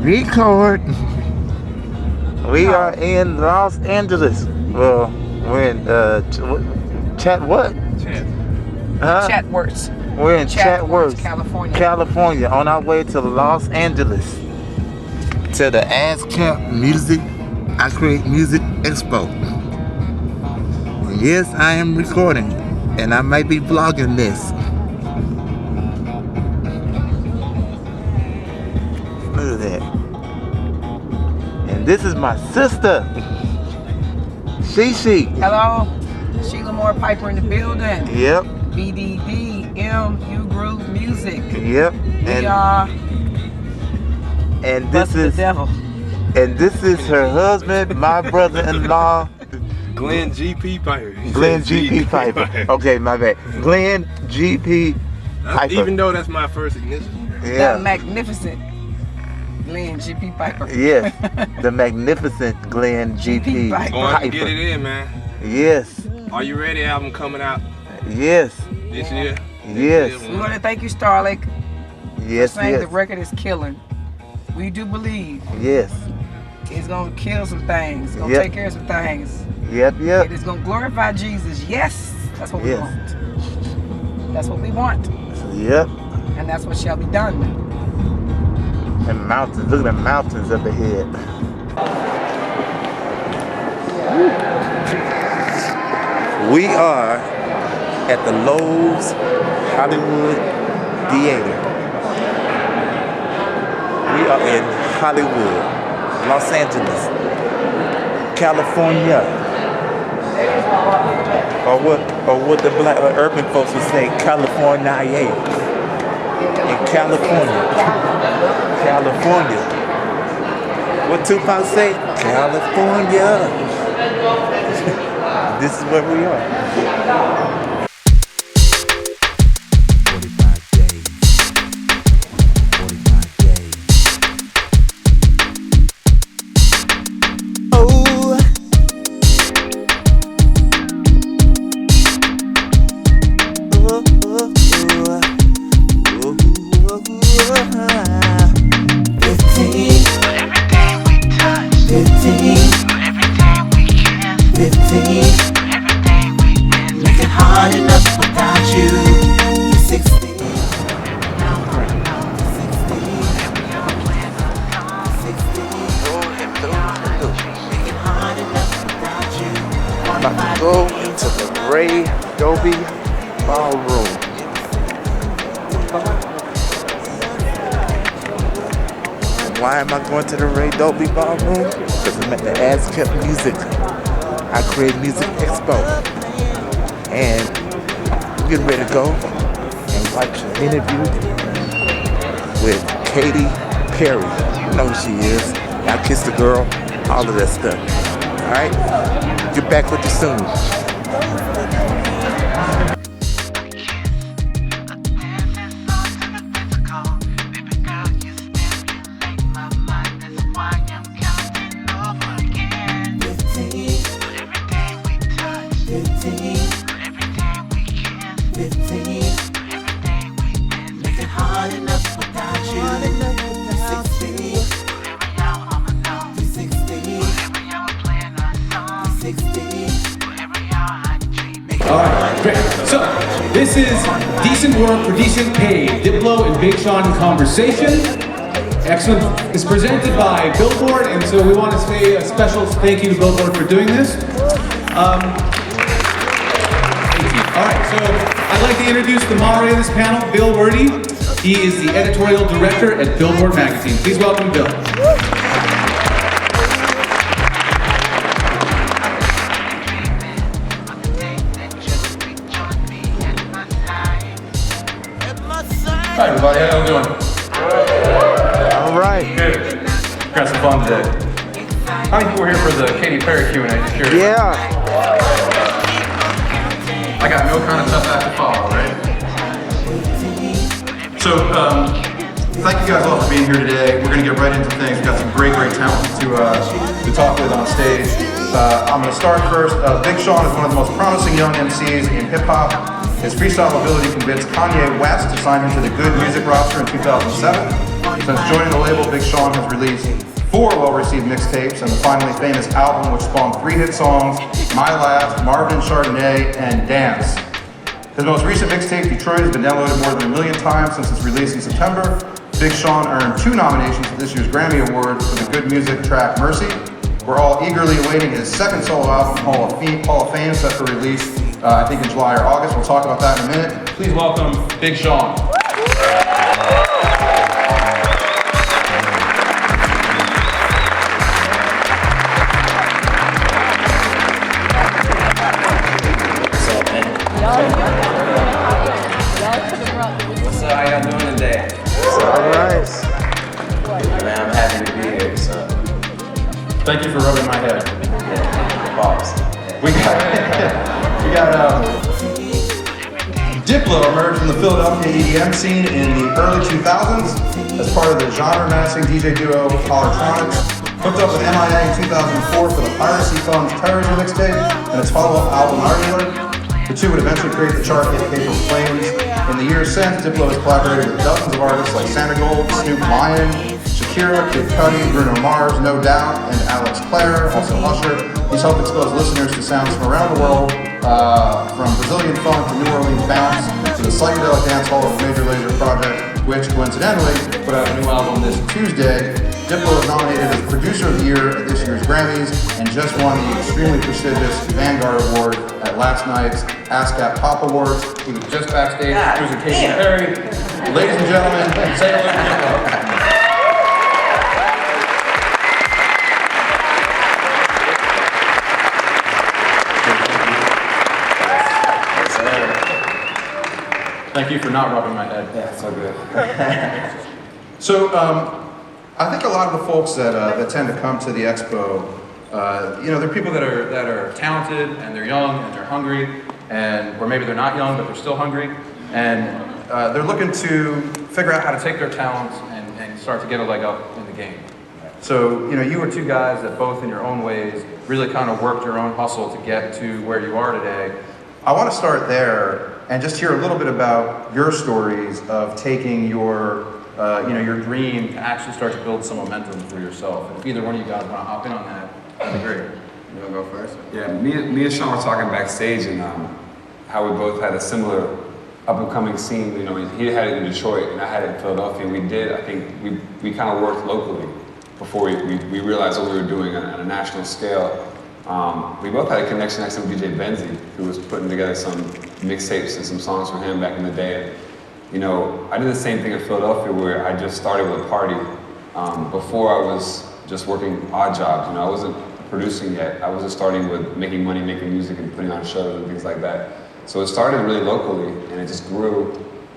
Record. We are in Los Angeles. Well, we're in Chatworks. We're in Chatworks, California, on our way to Los Angeles to the ASCAP Music. I Create Music Expo. Yes, I am recording, and I might be vlogging this. Look at that. And this is my sister, Shishi. Hello, Shelia Moore-Piper in the building. Yep. BDDMU Groove Music. Yep. And this is the devil. And this is her husband, my brother-in-law, Glenn G.P. Piper. Glenn G.P. Piper. Okay, my bad. Glenn G.P. Piper. Even though that's my first initial. Yeah. That magnificent Glenn G.P. Piper. Yes, the magnificent Glenn G.P. Piper. Going to get it in, man. Yes. Are you ready? Album coming out Yes. this year? Yes. We want to thank you, Starlake. Yes, for saying yes. the record is killing. We do believe. Yes. It's going to kill some things. It's going to take care of some things. Yep. It is going to glorify Jesus. Yes. That's what we want. That's what we want. Yep. And that's what shall be done. And mountains. Look at the mountains up ahead. We are at the Lowe's Hollywood Theater. We are in Hollywood, Los Angeles, California. Or what the black urban folks would say, California. In California. California. What Tupac say? California. This is where we are. 45 days. 45 days. Oh. About to go into the Ray Dolby Ballroom. Why am I going to the Ray Dolby Ballroom? Because I'm at the ASCAP Music. I Create Music Expo. And we're getting ready to go and watch an interview with Katy Perry. You know who she is. I Kissed a Girl, all of that stuff. Alright? Get back with you soon. Alright, great. So, this is Decent Work for Decent Pay, Diplo and Big Sean in Conversation. Excellent. It's presented by Billboard, and so we want to say a special thank you to Billboard for doing this. Alright, so I'd like to introduce the moderator of this panel, Bill Wordy. He is the editorial director at Billboard Magazine. Please welcome Bill. Hi everybody, how you doing? All right. Good. Got some fun today. How many people were here for the Katy Perry Q&A? Just curious. Yeah. I got no kind of tough act to follow, right? So, thank you guys all for being here today. We're going to get right into things. We've got some great talent to talk with on stage. I'm going to start first. Big Sean is one of the most promising young MCs in hip-hop. His freestyle ability convinced Kanye West to sign him to the Good Music roster in 2007. Since joining the label, Big Sean has released 4 well-received mixtapes and the finally famous album, which spawned 3 hit songs, My Last, Marvin and Chardonnay, and Dance. His most recent mixtape, Detroit, has been downloaded more than 1 million times since its release in September. Big Sean earned 2 nominations for this year's Grammy Awards for the good music track Mercy. We're all eagerly awaiting his second solo album, Hall of Fame, set for release, I think in July or August. We'll talk about that in a minute. Please welcome Big Sean. What's up? How y'all doing today? Alright. Man, I'm happy to be here. So, Thank you for rubbing my head. yeah, boss. We got Diplo emerged from the Philadelphia EDM scene in the early 2000s as part of the genre-mastering DJ duo Polytronics. Hooked up with MIA in 2004 for the Piracy Funds Terrorism mixtape and its follow-up album Argular. The two would eventually create the chart hit Paper Flames. In the years since, Diplo has collaborated with dozens of artists like Santa Gold, Snoop Lion, Shakira, Kid Cudi, Bruno Mars, No Doubt, and Alex Clare, also Usher. He's helped expose listeners to sounds from around the world, from Brazilian funk to New Orleans bounce to the psychedelic dance hall of Major Lazer Project, which coincidentally put out a new album this Tuesday. Diplo was nominated as Producer of the Year at this year's Grammys and just won the extremely prestigious Vanguard Award at last night's ASCAP Pop Awards. He was just backstage with Katy Perry. Ladies and gentlemen, say hello to Diplo. Thank you for not rubbing my head. Yeah, it's all good. So, I think a lot of the folks that tend to come to the Expo, they're people that are talented and they're young and they're hungry, or maybe they're not young but they're still hungry, and they're looking to figure out how to take their talents and start to get a leg up in the game. So, you were 2 guys that both in your own ways really kind of worked your own hustle to get to where you are today. I want to start there and just hear a little bit about your stories of taking your dream to actually start to build some momentum for yourself. And if either one of you guys want to hop in on that, that'd be great. You want to go first? Yeah, me and Sean were talking backstage and how we both had a similar up-and-coming scene. He had it in Detroit and I had it in Philadelphia. I think we kind of worked locally before we realized what we were doing on a national scale. We both had a connection next to DJ Benzie, who was putting together some mixtapes and some songs for him back in the day. I did the same thing in Philadelphia where I just started with a party. Before I was just working odd jobs, I wasn't producing yet. I was just starting with making money, making music and putting on shows and things like that. So it started really locally and it just grew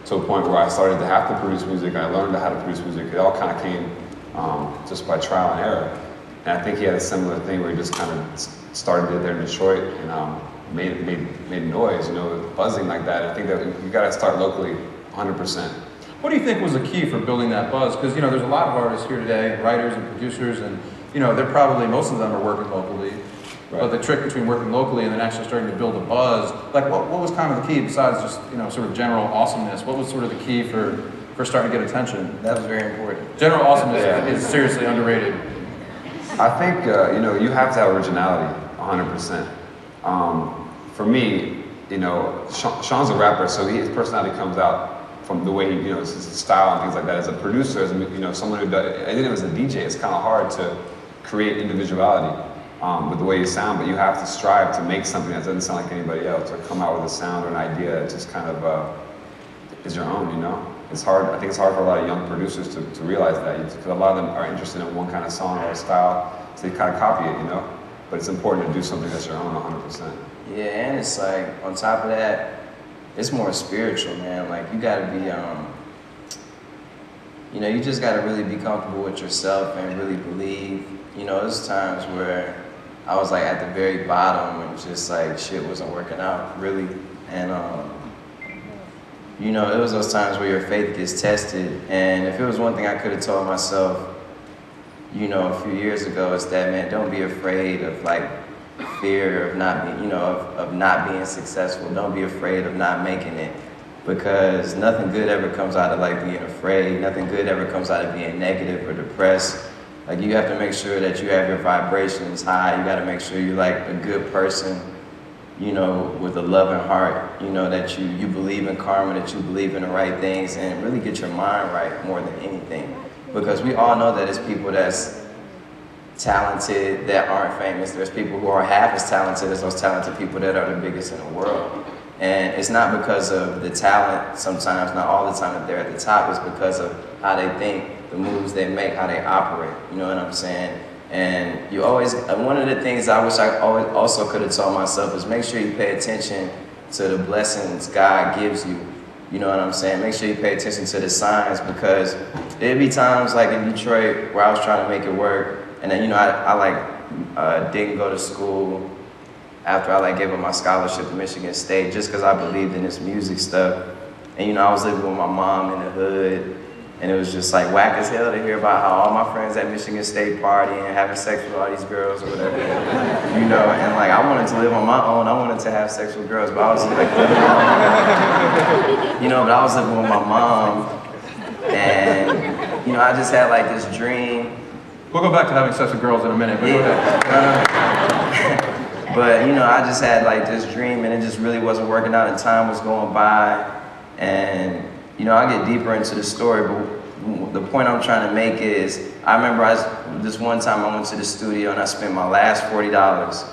to a point where I started to have to produce music. I learned how to produce music. It all kind of came just by trial and error. And I think he had a similar thing where he just kind of started it there in Detroit and made noise, buzzing like that. I think that you got to start locally 100%. What do you think was the key for building that buzz? Because there's a lot of artists here today, writers and producers, and they're probably, most of them are working locally. Right. But the trick between working locally and then actually starting to build a buzz, like what was kind of the key besides just sort of general awesomeness? What was sort of the key for starting to get attention? That was very important. General awesomeness is seriously underrated. I think you have to have originality 100%. For me, Sean's a rapper, so his personality comes out from the way he, his style and things like that. As a producer, as someone who does, I think as a DJ, it's kind of hard to create individuality with the way you sound, but you have to strive to make something that doesn't sound like anybody else, or come out with a sound or an idea that just kind of is your own. It's hard. I think it's hard for a lot of young producers to realize that, because a lot of them are interested in one kind of song or style, so they kind of copy it, But it's important to do something that's your own 100%. Yeah, and it's like, on top of that, it's more spiritual, man. Like, you gotta be, you just gotta really be comfortable with yourself and really believe. There's times where I was like at the very bottom and just like shit wasn't working out, really. And, it was those times where your faith gets tested. And if it was one thing I could have told myself, a few years ago, it's that, man, don't be afraid of like fear of not being, of not being successful. Don't be afraid of not making it. because nothing good ever comes out of like being afraid. Nothing good ever comes out of being negative or depressed. Like you have to make sure that you have your vibrations high. You got to make sure you're like a good person, you know, with a loving heart, you know, that you believe in karma, that you believe in the right things, and really get your mind right more than anything. Because we all know that it's people that's talented that aren't famous. There's people who are half as talented as those talented people that are the biggest in the world. And it's not because of the talent, sometimes, not all the time that they're at the top, it's because of how they think, the moves they make, how they operate, you know what I'm saying? And you always, one of the things I wish I always also could have told myself is make sure you pay attention to the blessings God gives you. You know what I'm saying? Make sure you pay attention to the signs, because there'd be times like in Detroit where I was trying to make it work, and then, you know, I didn't go to school after I like gave up my scholarship to Michigan State just because I believed in this music stuff. And, you know, I was living with my mom in the hood, and it was just like whack as hell to hear about how all my friends at Michigan State partying and having sex with all these girls or whatever, you know, and like I wanted to live on my own. I wanted to have sex with girls, but I was like, you know, but I was living with my mom, and, you know, I just had like this dream. We'll go back to having sex with girls in a minute, but go ahead. But, you know, I just had like this dream, and it just really wasn't working out, and time was going by, and, you know, I'll get deeper into the story, but the point I'm trying to make is, I remember this one time I went to the studio and I spent my last $40,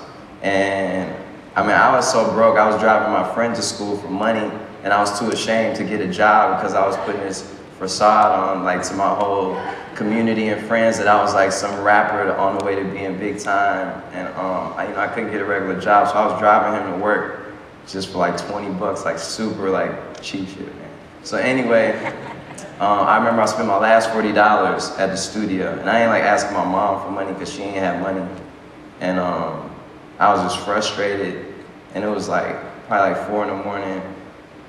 and I mean, I was so broke, I was driving my friend to school for money, and I was too ashamed to get a job because I was putting this facade on, like, to my whole community and friends that I was like some rapper on the way to being big time, and I couldn't get a regular job, so I was driving him to work just for like $20, like super like cheap shit, man. So anyway, I remember I spent my last $40 at the studio, and I ain't like asking my mom for money because she ain't have money, and I was just frustrated, and it was like probably like 4 in the morning.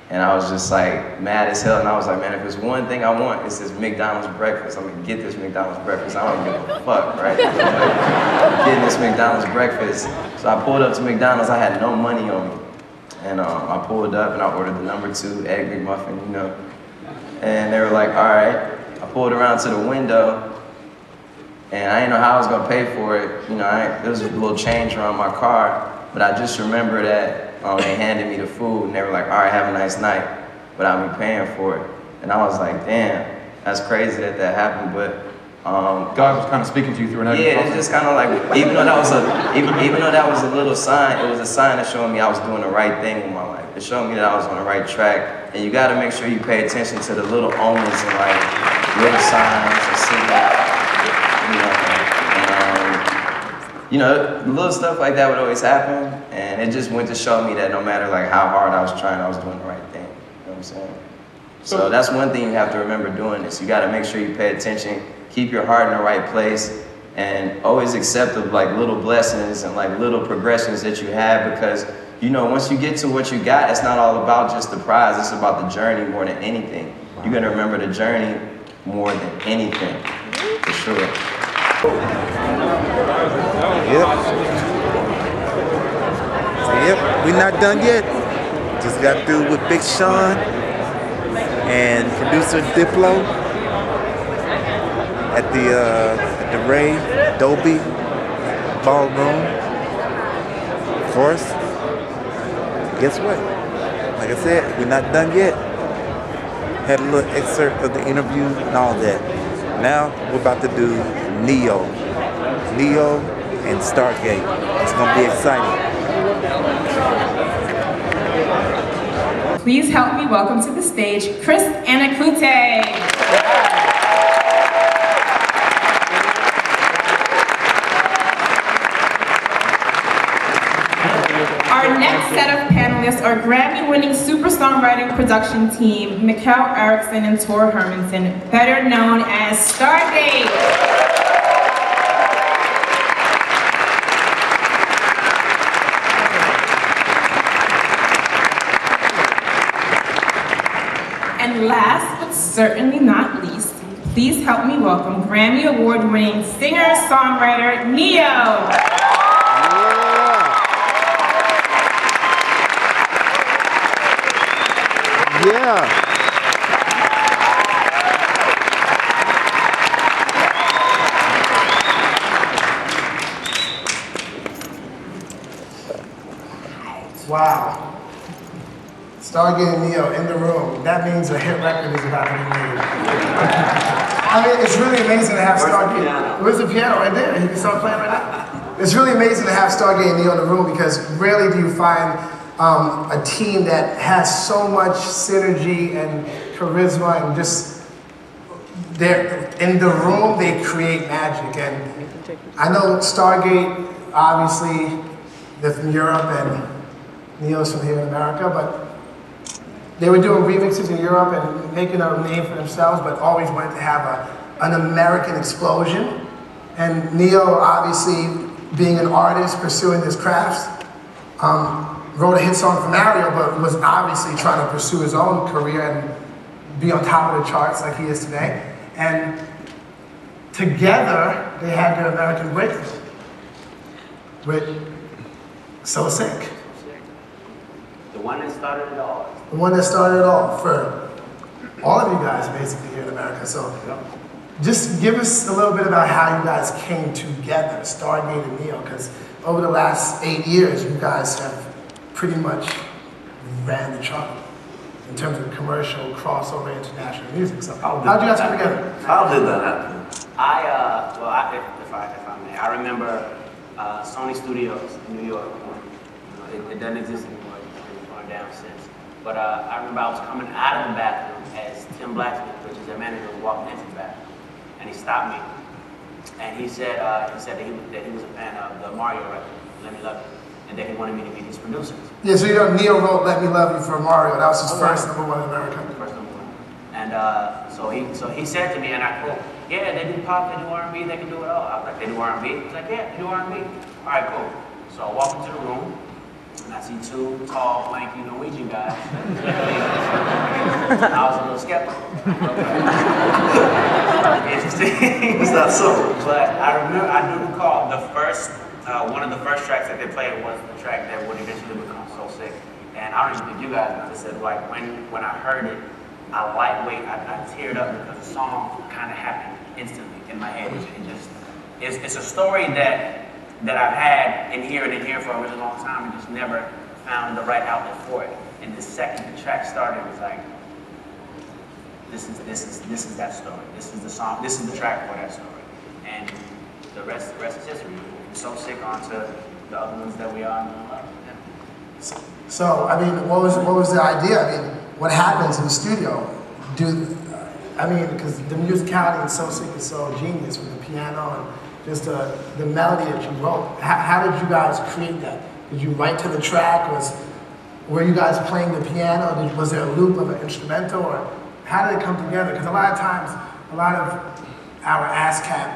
And I was just like mad as hell, and I was like, man, if there's one thing I want, it's this McDonald's breakfast. I'm gonna get this McDonald's breakfast. I don't give a fuck, right? I'm getting this McDonald's breakfast. So I pulled up to McDonald's. I had no money on me, and I pulled up and I ordered the #2 egg McMuffin, you know. And they were like, all right. I pulled around to the window, and I didn't know how I was gonna pay for it. You know, there was a little change around my car, but I just remember that. They handed me the food, and they were like, all right, have a nice night, without me paying for it. And I was like, damn, that's crazy that happened, but God was kind of speaking to you through an yeah, it's just kind of like, even though that was a little sign, it was a sign that showed me I was doing the right thing with my life. It showed me that I was on the right track, and you got to make sure you pay attention to the little omens and like little signs and signals, you know. You know, little stuff like that would always happen, and it just went to show me that no matter like how hard I was trying, I was doing the right thing. You know what I'm saying? So that's one thing you have to remember doing this. You got to make sure you pay attention, keep your heart in the right place, and always accept the like little blessings and like little progressions that you have, because you know once you get to what you got, it's not all about just the prize. It's about the journey more than anything. You're gonna remember the journey more than anything, for sure. Yep, we're not done yet. Just got through with Big Sean and producer Diplo at the Ray Dolby Ballroom. Of course, guess what? Like I said, we're not done yet. Had a little excerpt of the interview and all that. Now we're about to do Neyo and Stargate. It's gonna be exciting. Please help me welcome to the stage Chris Anacute. Our next set of panelists are Grammy-winning super songwriting production team Mikkel Erickson and Tor Hermanson, better known as Stargate. And last but certainly not least, please help me welcome Grammy Award-winning singer-songwriter Neyo. Yeah. Yeah. Wow. Stargate and Neyo in the room. That means a hit record is about to be made. I mean, it's really amazing to have Stargate. Where's the piano? Right there. You can start playing right now. It's really amazing to have Stargate and Neyo in the room because rarely do you find a team that has so much synergy and charisma and just they're in the room, they create magic. And I know Stargate, obviously, they're from Europe and Neyo's from here in America, but they were doing remixes in Europe and making a name for themselves, but always wanted to have an American explosion. And Neyo, obviously, being an artist, pursuing his craft, wrote a hit song for Mario, but was obviously trying to pursue his own career and be on top of the charts like he is today. And together, they had their American breakthrough with So Sick. The one that started it all. The one that started it all for all of you guys basically here in America. So just give us a little bit about how you guys came together, Stargate and Neyo, because over the last 8 years, you guys have pretty much ran the chart in terms of commercial, crossover, international music. So how'd you guys come together? How did that happen? If I may, I remember Sony Studios in New York. It doesn't exist anymore. It's gone down since. But I remember I was coming out of the bathroom as Tim Blacksmith, which is their manager, was walking into the bathroom, and he stopped me, and he said that he was a fan of the Mario record, Let Me Love You, and that he wanted me to meet his producers. Yeah, so you know Neyo wrote Let Me Love You for Mario. That was his first #1 in America. First #1. And so he said to me, and I quote, "Yeah, they do pop, they do R&B, they can do it all." I was like, "They do R&B?" He's like, "Yeah, they do R&B." All right, cool. So I walk into the room, and I see two tall, lanky Norwegian guys. I was a little skeptical. Interesting. It's not so. But I do recall the first, one of the first tracks that they played was the track that would eventually become So Sick. And I don't even think you guys know. They said, like, when I heard it, I teared up because the song kind of happened instantly in my head. It's a story that I've had in here for a really long time and just never found the right outlet for it. And the second the track started, it was like, this is that story. This is the song. This is the track for that story. And the rest is history. We're so sick onto the other ones that we are now. So I mean, what was the idea? I mean, what happens in the studio? Because the musicality in So Sick is so genius with the piano and just the melody that you wrote. How did you guys create that? Did you write to the track? Were you guys playing the piano? Was there a loop of an instrumental? Or how did it come together? Because a lot of times, a lot of our ASCAP,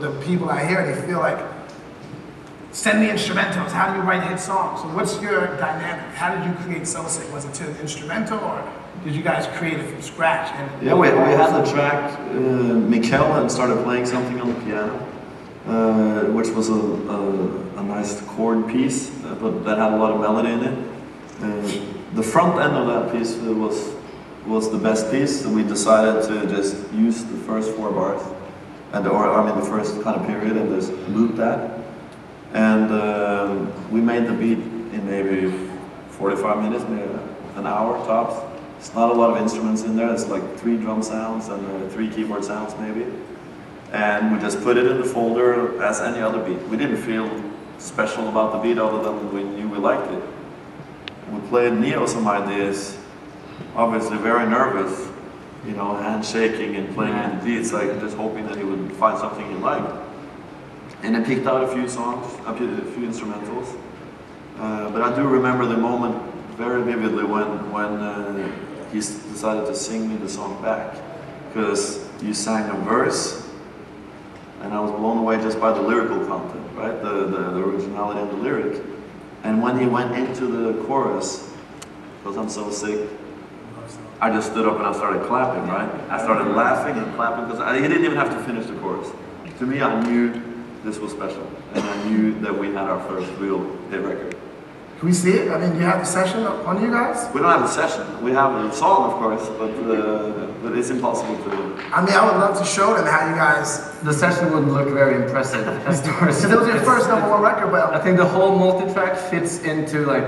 the people I hear, they feel like, send me instrumentals. How do you write hit songs? So what's your dynamic? How did you create So Sick? Was it to the instrumental or did you guys create it from scratch? Yeah, we had the track. Mikkel had started playing something on the piano, which was a nice chord piece, but that had a lot of melody in it. The front end of that piece was the best piece, so we decided to just use the first 4 bars, the first kind of period, and just loop that. And we made the beat in maybe 45 minutes, maybe an hour tops. It's not a lot of instruments in there. It's like 3 drum sounds and 3 keyboard sounds maybe. And we just put it in the folder as any other beat. We didn't feel special about the beat other than we knew we liked it. We played Neyo some ideas, obviously very nervous, handshaking and playing in the beats, like just hoping that he would find something he liked. And I picked out a few songs, a few instrumentals. But I do remember the moment very vividly when he decided to sing me the song back. Because you sang a verse, and I was blown away just by the lyrical content, right? The originality of the lyric. And when he went into the chorus, because I'm so sick, I just stood up and I started clapping, right? I started laughing and clapping because he didn't even have to finish the chorus. To me, I knew this was special, and I knew that we had our first real hit record. Can we see it? I mean, do you have the session on you guys? We don't have a session. We have a song, of course, but it's impossible to do. I mean, I would love to show them how you guys... The session wouldn't look very impressive. Because it was your first #1 record, but... I think the whole multi-track fits into like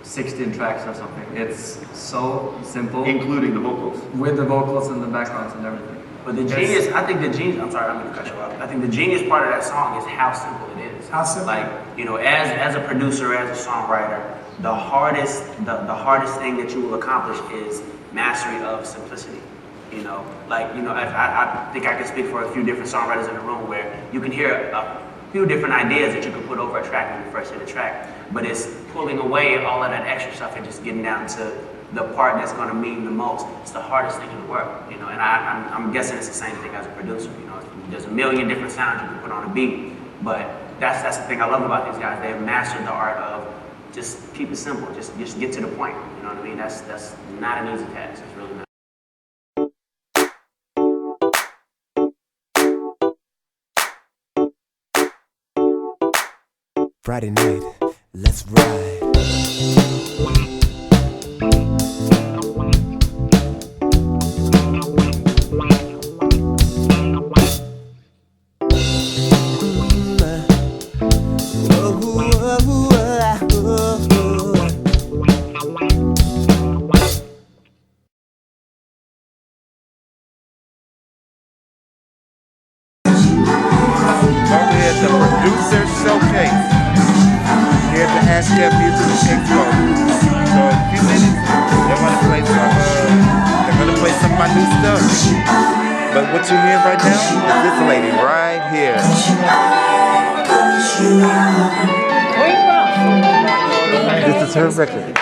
16 tracks or something. It's so simple. Including the vocals. With the vocals and the backgrounds and everything. But the genius, I think the genius, I'm sorry, I'm gonna cut you off. I think the genius part of that song is how simple it is. How simple? Like, you know, as a producer, as a songwriter, the hardest thing that you will accomplish is mastery of simplicity. You know, like, you know, I think I can speak for a few different songwriters in the room where you can hear a few different ideas that you can put over a track when you first hit a track, but it's pulling away all of that extra stuff and just getting down to the part that's going to mean the most. It's the hardest thing in the world, you know, and I'm guessing it's the same thing as a producer. You know, there's a million different sounds you can put on a beat, but that's the thing I love about these guys. They've mastered the art of just keep it simple, just get to the point. You know what I mean? That's not an easy task. It's really not. Friday night, let's ride. The producer showcase here at the ASCAP Music Expo. So in a few minutes, they're gonna play some of my new stuff. But what you're hearing right now is this lady right here. This is her record.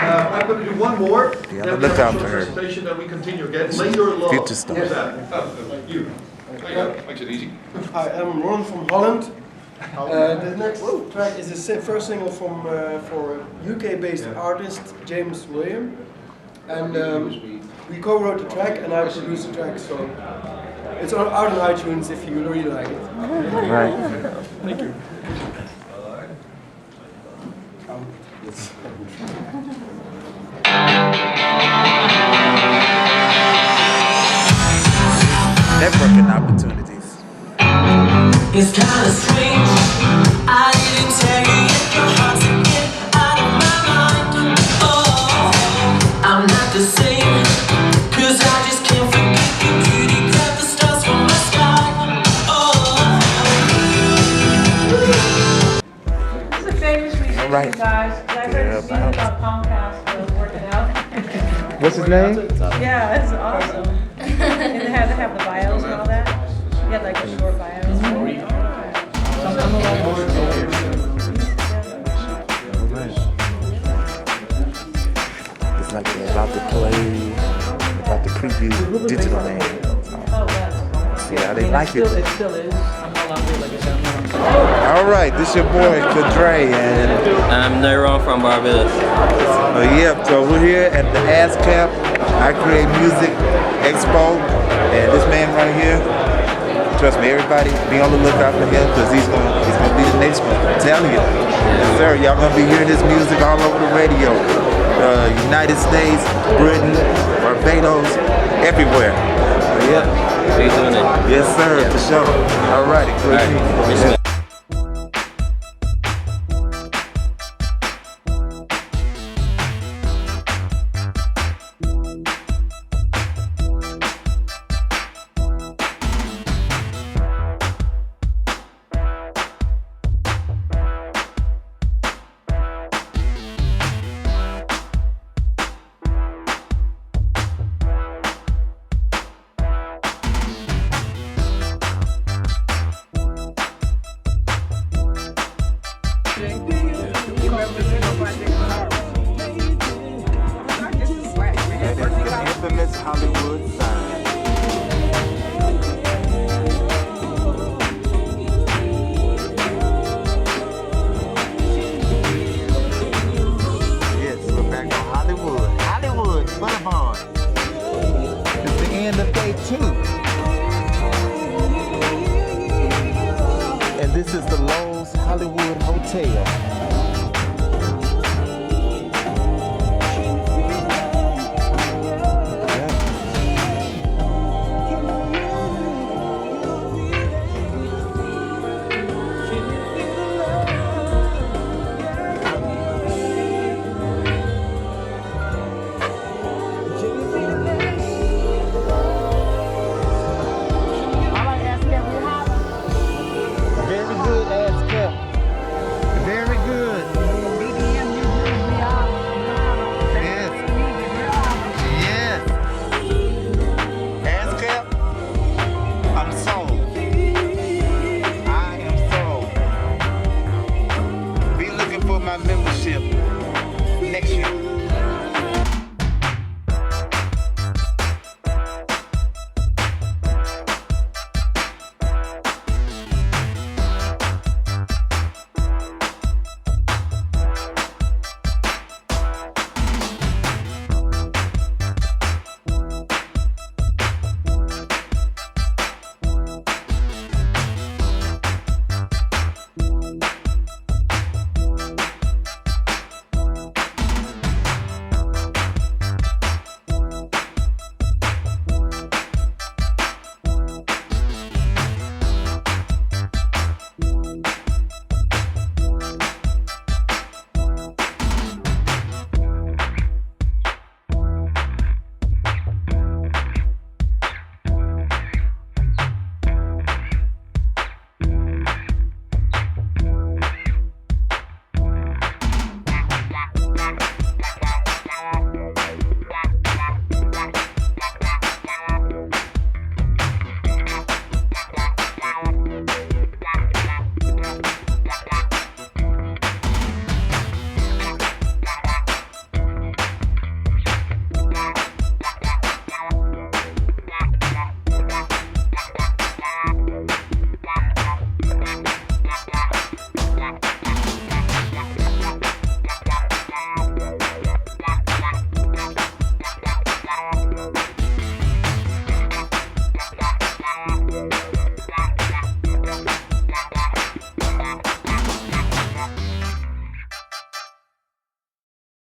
I'm going to do one more. Be on the lookout for her. Then we continue again. Later along. Future stuff. You. Makes it easy. Hi, I'm Ron from Holland. The next track is the first single from for UK-based artist James William, and we co-wrote the track and I produced the track, so it's out on iTunes if you really like it. Right. Thank you. Networking opportunities. It's kind of strange. I didn't tell you yet. Your heart's to get out of my mind. Oh, I'm not the same. 'Cause I just can't forget you. Pretty grab the stars from the sky. Oh. This is a famous reason, All right. guys. I heard this music about Comcast working out. What's his name? Yeah, it's awesome. And they had to have the bios and all that. You had like a short bio. It's like they're about to preview Digital Land. See how they like it. It still is. I'm no longer like a All right, this your boy KADRAE, and I'm Neyo from Barbados. Yeah, so we're here at the ASCAP. I Create Music Expo, and this man right here, trust me, everybody be on the lookout for him because he's gonna be the next one. I'm telling you, yes sir, y'all gonna be hearing this music all over the radio, United States, Britain, Barbados, everywhere. Yeah, we doing it. Yes sir, for sure. All righty, great. Infamous Hollywood sign. Yes, we're back on Hollywood Boulevard. It's the end of day 2. This is the Lowe's Hollywood Hotel.